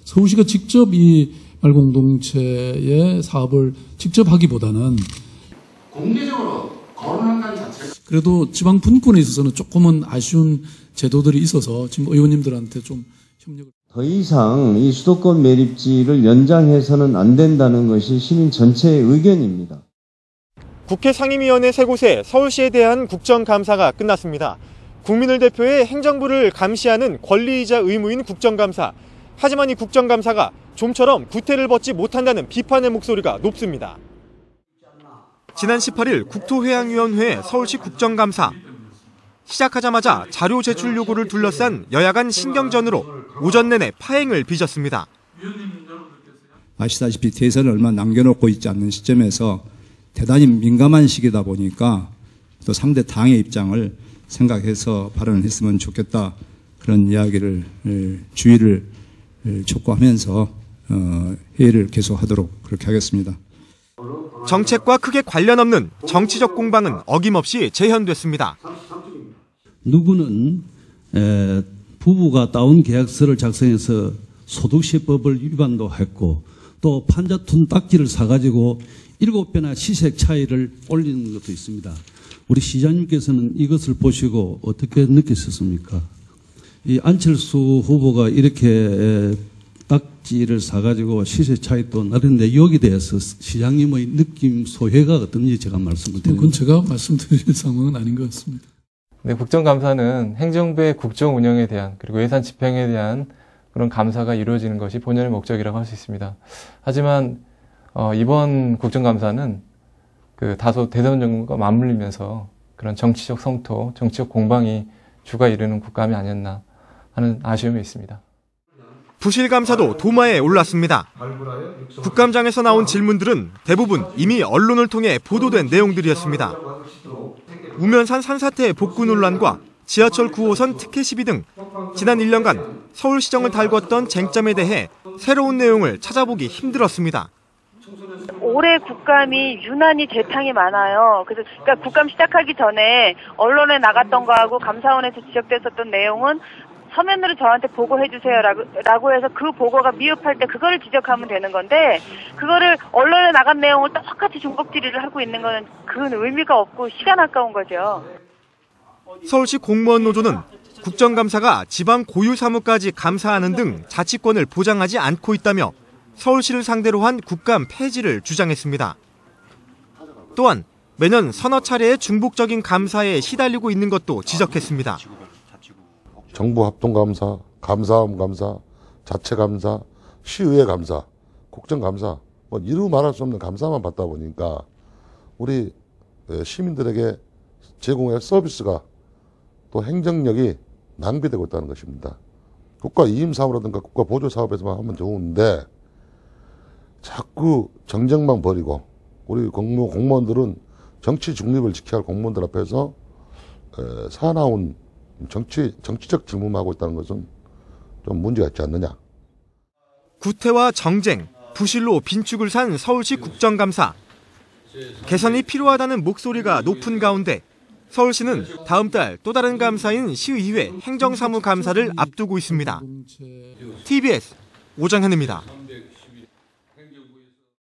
서울시가 직접 이 말공동체의 사업을 직접 하기보다는 공개적으로 거론한다는 자체. 그래도 지방 분권에 있어서는 조금은 아쉬운 제도들이 있어서 지금 의원님들한테 좀 협력을. 더 이상 이 수도권 매립지를 연장해서는 안 된다는 것이 시민 전체의 의견입니다. 국회 상임위원회 3곳의 서울시에 대한 국정감사가 끝났습니다. 국민을 대표해 행정부를 감시하는 권리이자 의무인 국정감사. 하지만 이 국정감사가 좀처럼 구태를 벗지 못한다는 비판의 목소리가 높습니다. 지난 18일 국토해양위원회 서울시 국정감사. 시작하자마자 자료 제출 요구를 둘러싼 여야 간 신경전으로 오전 내내 파행을 빚었습니다. 아시다시피 대선을 얼마 남겨놓고 있지 않는 시점에서 대단히 민감한 시기다 보니까 또 상대 당의 입장을 생각해서 발언을 했으면 좋겠다. 그런 이야기를 주의를 촉구하면서 회의를 계속하도록 그렇게 하겠습니다. 정책과 크게 관련 없는 정치적 공방은 어김없이 재현됐습니다. 누구는 부부가 다운 계약서를 작성해서 소득세법을 위반도 했고 또 판자툰 딱지를 사가지고 7배나 시세 차이를 올리는 것도 있습니다. 우리 시장님께서는 이것을 보시고 어떻게 느끼셨습니까? 이 안철수 후보가 이렇게 딱지를 사가지고 시세 차이도 나는데 여기에 대해서 시장님의 느낌 소회가 어떤지 제가 말씀을 드립니다. 그건 제가 말씀드릴 상황은 아닌 것 같습니다. 네, 국정감사는 행정부의 국정 운영에 대한 그리고 예산 집행에 대한 그런 감사가 이루어지는 것이 본연의 목적이라고 할 수 있습니다. 하지만 이번 국정감사는 다소 대선 정부가 맞물리면서 그런 정치적 성토, 정치적 공방이 주가 이르는 국감이 아니었나 하는 아쉬움이 있습니다. 부실감사도 도마에 올랐습니다. 국감장에서 나온 질문들은 대부분 이미 언론을 통해 보도된 내용들이었습니다. 우면산 산사태 복구 논란과 지하철 9호선 특혜 시비 등 지난 1년간 서울시정을 달궜던 쟁점에 대해 새로운 내용을 찾아보기 힘들었습니다. 올해 국감이 유난히 재탕이 많아요. 그러니까 국감 시작하기 전에 언론에 나갔던 거하고 감사원에서 지적됐었던 내용은 서면으로 저한테 보고해 주세요라고 해서 그 보고가 미흡할 때 그거를 지적하면 되는 건데 그거를 언론에 나간 내용을 똑같이 중복 질의를 하고 있는 거는 그건 의미가 없고 시간 아까운 거죠. 서울시 공무원 노조는 국정감사가 지방 고유 사무까지 감사하는 등 자치권을 보장하지 않고 있다며 서울시를 상대로 한 국감 폐지를 주장했습니다. 또한 매년 서너 차례의 중복적인 감사에 시달리고 있는 것도 지적했습니다. 정부 합동감사, 감사원 감사, 자체감사, 시의회 감사, 국정감사 이루 말할 수 없는 감사만 받다 보니까 우리 시민들에게 제공할 서비스가 또 행정력이 낭비되고 있다는 것입니다. 국가 이임 사업이라든가 국가 보조 사업에서만 하면 좋은데 자꾸 정쟁만 벌이고 우리 공무원들은 정치 중립을 지켜야 할 공무원들 앞에서 사나운 정치적 질문하고 있다는 것은 좀 문제가 있지 않느냐. 구태와 정쟁, 부실로 빈축을 산 서울시 국정감사. 개선이 필요하다는 목소리가 높은 가운데 서울시는 다음 달 또 다른 감사인 시의회 행정사무감사를 앞두고 있습니다. TBS 오정현입니다.